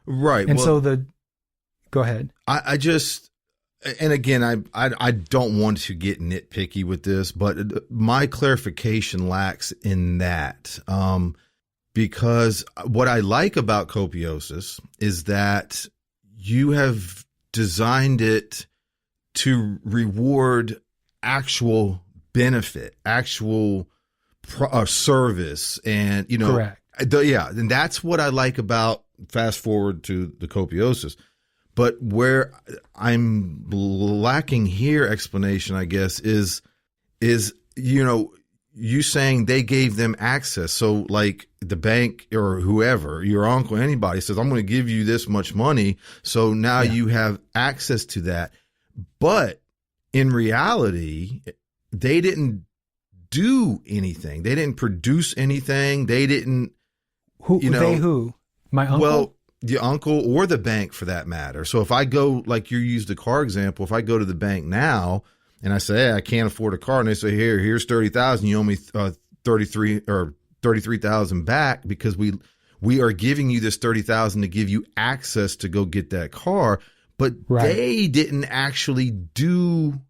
Right. And go ahead. I just, and again, I don't want to get nitpicky with this, but my clarification lacks in that. Because what I like about Copiosis is that you have designed it to reward actual benefit, actual service, and correct. And that's what I like about, fast forward to the Copiosis. But where I'm lacking here explanation, I guess, is you saying they gave them access. So like the bank or whoever, your uncle, anybody says, "I'm going to give you this much money." So now you have access to that. But in reality, they didn't do anything. They didn't produce anything. They didn't. Who? My uncle? Well, the uncle or the bank for that matter. So if I go, like you used the car example, if I go to the bank now and I say, "Hey, I can't afford a car," and they say, here's $30,000, you owe me $33,000 back because we are giving you this $30,000 to give you access to go get that car, but they didn't actually do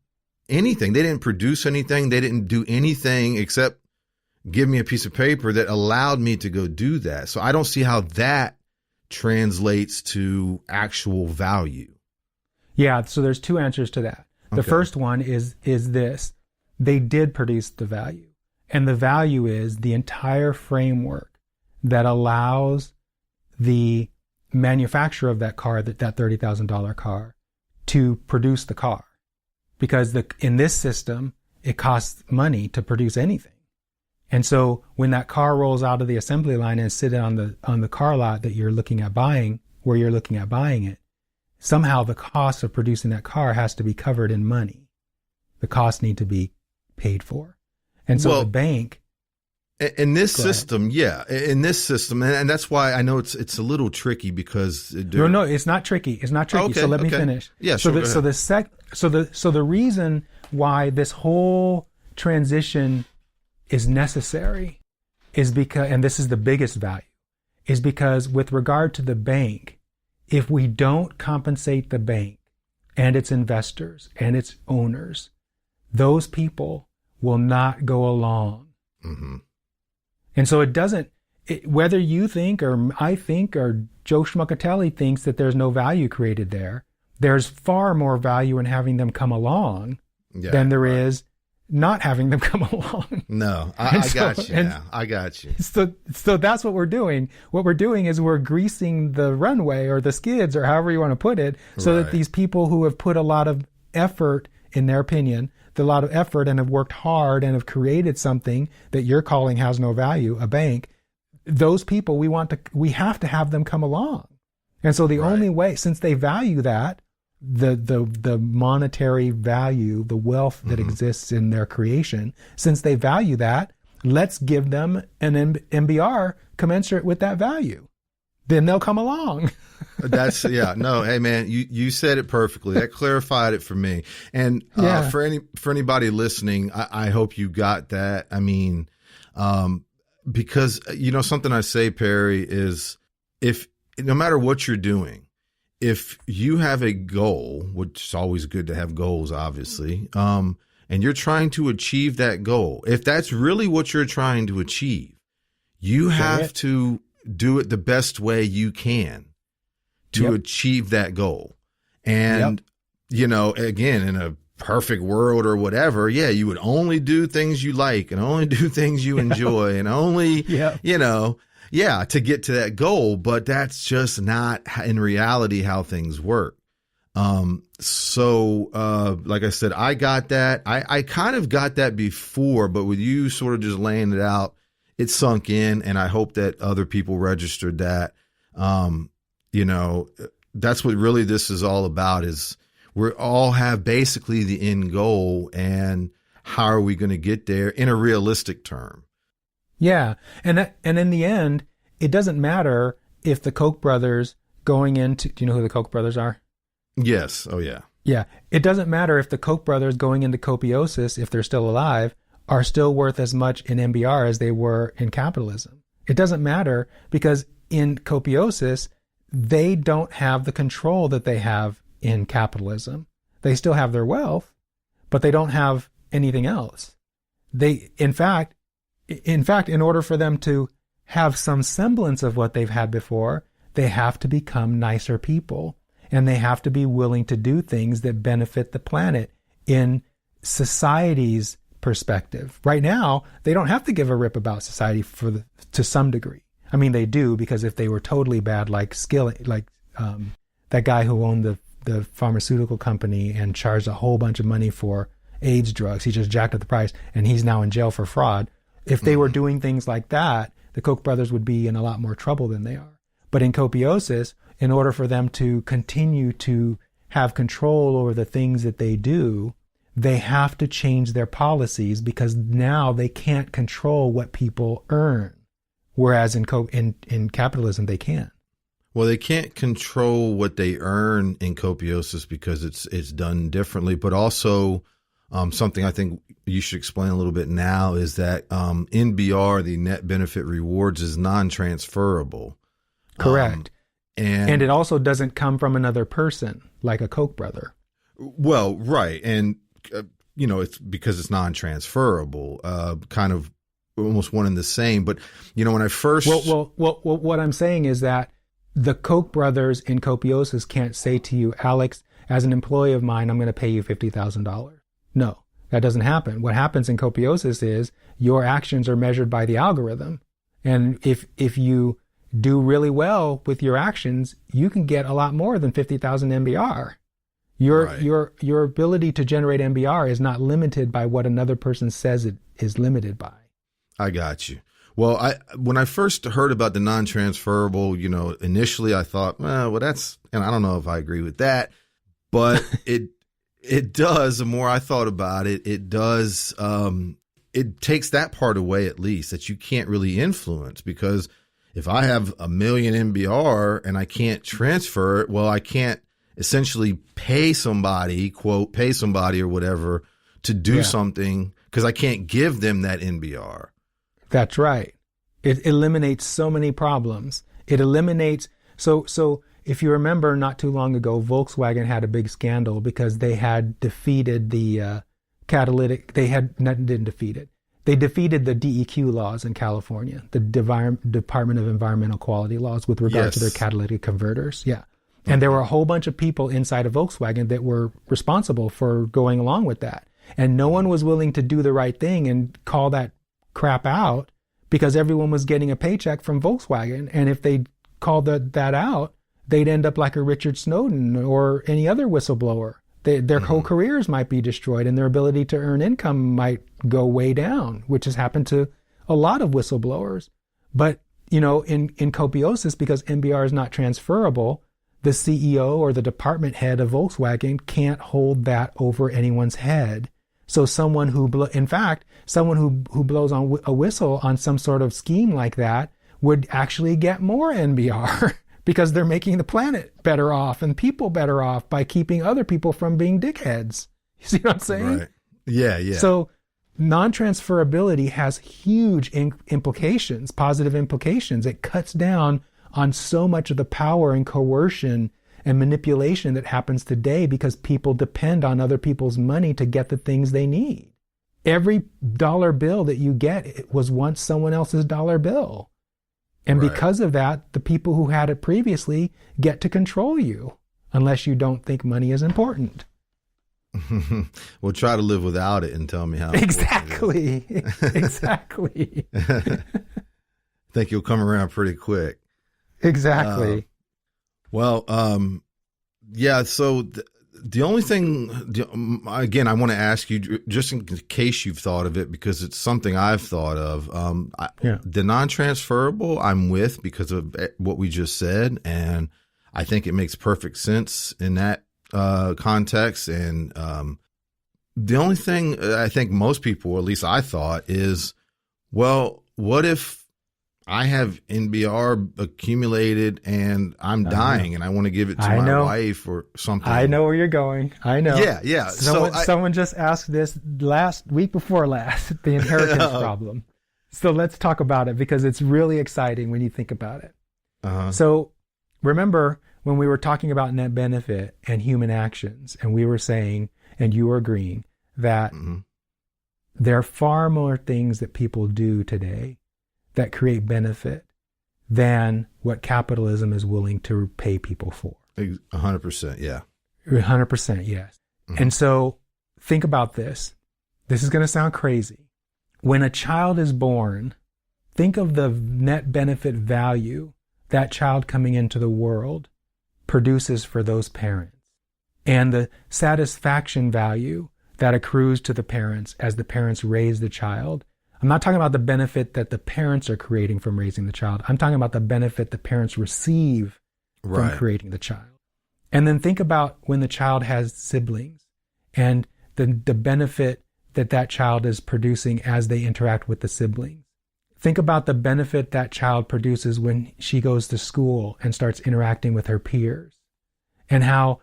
anything. They didn't produce anything. They didn't do anything except give me a piece of paper that allowed me to go do that. So I don't see how that translates to actual value. Yeah. So there's two answers to that. The first one is this: they did produce the value, and the value is the entire framework that allows the manufacturer of that car, that $30,000 car, to produce the car, because in this system it costs money to produce anything. And so when that car rolls out of the assembly line and sits on the car lot that you're looking at buying, where you're looking at buying it, somehow the cost of producing that car has to be covered in money. The costs need to be paid for. And so the bank... In this system, and that's why I know it's a little tricky because... No, it's not tricky. It's not tricky. So let me finish. Yeah, so sure. The reason why this whole transition is necessary is because, and this is the biggest value, is because with regard to the bank, if we don't compensate the bank and its investors and its owners, those people will not go along. Mm-hmm. And so whether you think or I think or Joe Schmuckatelli thinks that there's no value created there, there's far more value in having them come along than there is not having them come along. No, I got you now. I got you. So that's what we're doing. What we're doing is we're greasing the runway or the skids or however you want to put it, so that these people who have put a lot of effort, in their opinion, a lot of effort and have worked hard and have created something that you're calling has no value, a bank, those people we have to have them come along. And so the only way, since they value that, the monetary value, the wealth that exists in their creation, since they value that, let's give them an MBR commensurate with that value. Then they'll come along. Hey man, you said it perfectly. That clarified it for me. And for anybody listening, I hope you got that. I mean, because something I say, Perry, is no matter what you're doing, if you have a goal, which is always good to have goals, obviously, and you're trying to achieve that goal, if that's really what you're trying to achieve, you have to do it the best way you can to achieve that goal. And, again, in a perfect world or whatever, you would only do things you like and only do things you enjoy and only, to get to that goal. But that's just not in reality how things work. So like I said, I got that. I kind of got that before, but with you sort of just laying it out, it sunk in, and I hope that other people registered that. That's what really this is all about, is we all have basically the end goal, and how are we going to get there in a realistic term? Yeah. And in the end, it doesn't matter if the Koch brothers going into, do you know who the Koch brothers are? Yes. Oh yeah. Yeah. It doesn't matter if the Koch brothers going into Copiosis, if they're still alive, are still worth as much in MBR as they were in capitalism. It doesn't matter, because in Copiosis, they don't have the control that they have in capitalism. They still have their wealth, but they don't have anything else. In fact, in order for them to have some semblance of what they've had before, they have to become nicer people, and they have to be willing to do things that benefit the planet in society's perspective. Right now, they don't have to give a rip about society to some degree. I mean, they do, because if they were totally bad, like that guy who owned the pharmaceutical company and charged a whole bunch of money for AIDS drugs, he just jacked up the price and he's now in jail for fraud. If they were doing things like that, the Koch brothers would be in a lot more trouble than they are. But in Copiosis, in order for them to continue to have control over the things that they do, they have to change their policies, because now they can't control what people earn. Whereas in capitalism, they can. Well, they can't control what they earn in Copiosis because it's done differently. But also, something I think you should explain a little bit now is that NBR, the net benefit rewards, is non-transferable. Correct. And it also doesn't come from another person like a Koch brother. Well, right. And it's because it's non-transferable, kind of almost one and the same. But, when I first... Well, what I'm saying is that the Koch brothers in Copiosis can't say to you, Alex, as an employee of mine, I'm going to pay you $50,000. No, that doesn't happen. What happens in Copiosis is your actions are measured by the algorithm. And if you do really well with your actions, you can get a lot more than 50,000 MBR. Your ability to generate MBR is not limited by what another person says it is limited by. I got you. Well, when I first heard about the non-transferable, initially I thought, well, that's, and I don't know if I agree with that, but it does. The more I thought about it, it does. It takes that part away, at least, that you can't really influence, because if I have 1 million MBR and I can't transfer it, well, I can't essentially pay somebody, quote, pay somebody or whatever to do something, because I can't give them that NBR. That's right. It eliminates so many problems. It eliminates, so if you remember, not too long ago, Volkswagen had a big scandal because they had defeated the catalytic, they defeated the DEQ laws in California, the Department of Environmental Quality laws with regard to their catalytic converters. Yeah. And there were a whole bunch of people inside of Volkswagen that were responsible for going along with that. And no one was willing to do the right thing and call that crap out, because everyone was getting a paycheck from Volkswagen. And if they called that out, they'd end up like a Richard Snowden or any other whistleblower. Their whole careers might be destroyed, and their ability to earn income might go way down, which has happened to a lot of whistleblowers. But, in Copiosis, because MBR is not transferable, the CEO or the department head of Volkswagen can't hold that over anyone's head. So someone who blows on a whistle on some sort of scheme like that would actually get more NBR because they're making the planet better off and people better off by keeping other people from being dickheads. You see what I'm saying? Right. Yeah, yeah. So non-transferability has huge implications, positive implications. It cuts down on so much of the power and coercion and manipulation that happens today because people depend on other people's money to get the things they need. Every dollar bill that you get, it was once someone else's dollar bill. And because of that, the people who had it previously get to control you, unless you don't think money is important. Well, try to live without it and tell me how. Exactly. Exactly. I think you'll come around pretty quick. Exactly. Yeah. So the only thing, again, I want to ask you, just in case you've thought of it, because it's something I've thought of. The non-transferable, I'm with because of what we just said, and I think it makes perfect sense in that context. And the only thing I think most people, or at least I thought, is, well, what if I have NBR accumulated and I'm dying and I want to give it to my wife or something? I know where you're going. I know. Yeah, yeah. Someone just asked this week before last, the inheritance problem. So let's talk about it because it's really exciting when you think about it. So remember when we were talking about net benefit and human actions, and we were saying, and you were agreeing, that there are far more things that people do today that create benefit than what capitalism is willing to pay people for. 100%, yeah. 100%, yes. And so think about this. This is going to sound crazy. When a child is born, think of the net benefit value that child coming into the world produces for those parents, and the satisfaction value that accrues to the parents as the parents raise the child. I'm not talking about the benefit that the parents are creating from raising the child. I'm talking about the benefit the parents receive from creating the child. And then think about when the child has siblings and the benefit that child is producing as they interact with the siblings. Think about the benefit that child produces when she goes to school and starts interacting with her peers. And how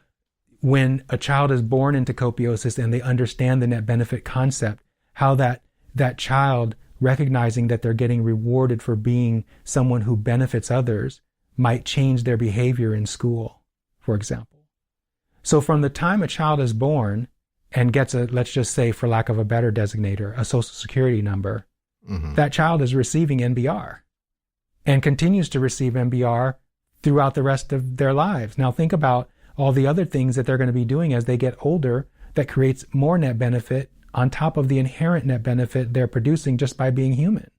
when a child is born into Copiosis and they understand the net benefit concept, how that child, recognizing that they're getting rewarded for being someone who benefits others, might change their behavior in school, for example. So from the time a child is born, and gets let's just say, for lack of a better designator, a social security number, that child is receiving NBR and continues to receive NBR throughout the rest of their lives. Now think about all the other things that they're going to be doing as they get older that creates more net benefit on top of the inherent net benefit they're producing just by being human.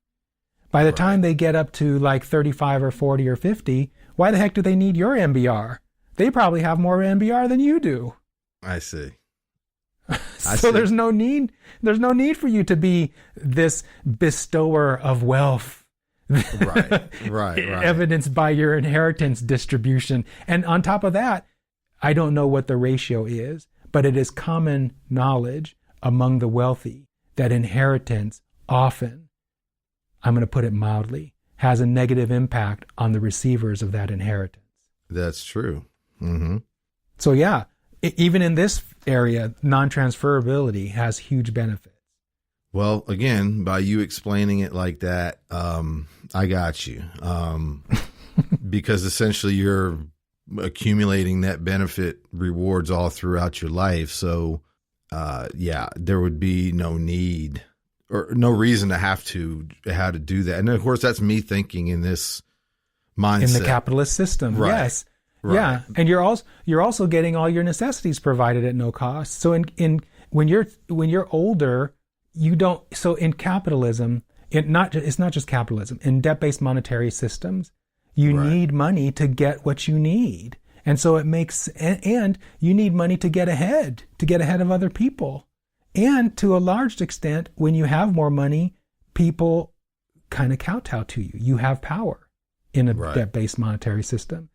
By the time they get up to like 35 or 40 or 50, why the heck do they need your NBR? They probably have more NBR than you do. I see. There's no need for you to be this bestower of wealth. Right. Evidenced by your inheritance distribution. And on top of that, I don't know what the ratio is, but it is common knowledge among the wealthy that inheritance often, I'm going to put it mildly, has a negative impact on the receivers of that inheritance. That's true. So yeah, even in this area, non-transferability has huge benefits. Well, again, by you explaining it like that, I got you. Because essentially you're accumulating net benefit rewards all throughout your life. So, there would be no need or no reason to how to do that. And of course, that's me thinking in this mindset. In the capitalist system, right. Yes. Right. Yeah, and you're also getting all your necessities provided at no cost. So when you're older, you don't. So in capitalism, it's not just capitalism. In debt-based monetary systems, you need money to get what you need, and so it makes and you need money to get ahead of other people, and to a large extent, when you have more money, people kind of kowtow to you. You have power in a debt-based monetary system.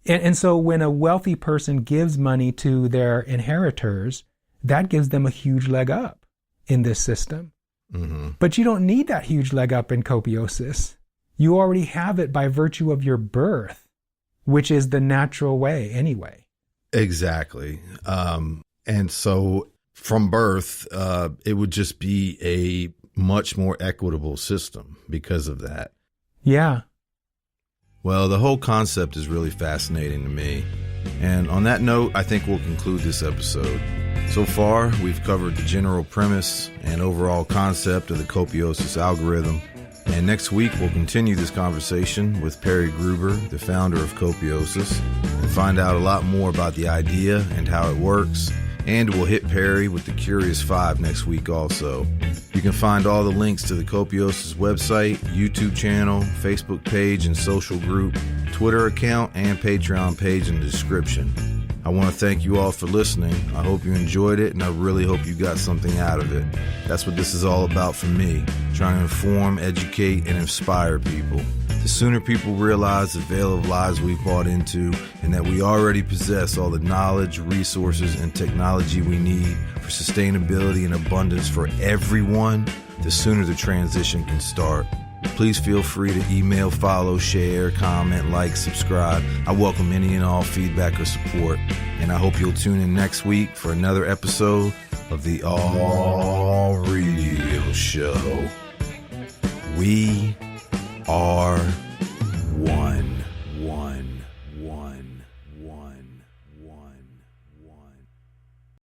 And so when a wealthy person gives money to their inheritors, that gives them a huge leg up in this system. But you don't need that huge leg up in copiosis. You already have it by virtue of your birth, which is the natural way anyway. Exactly. And so from birth, it would just be a much more equitable system because of that. Yeah. Well, the whole concept is really fascinating to me. And on that note, I think we'll conclude this episode. So far, we've covered the general premise and overall concept of the Copiosis algorithm. And next week, we'll continue this conversation with Perry Gruber, the founder of Copiosis, and find out a lot more about the idea and how it works. And we'll hit Perry with the Curious 5 next week also. You can find all the links to the Copiosis website, YouTube channel, Facebook page and social group, Twitter account, and Patreon page in the description. I want to thank you all for listening. I hope you enjoyed it, and I really hope you got something out of it. That's what this is all about for me, trying to inform, educate, and inspire people. The sooner people realize the veil of lies we've bought into and that we already possess all the knowledge, resources, and technology we need for sustainability and abundance for everyone, the sooner the transition can start. Please feel free to email, follow, share, comment, like, subscribe. I welcome any and all feedback or support. And I hope you'll tune in next week for another episode of the All Real Show. We are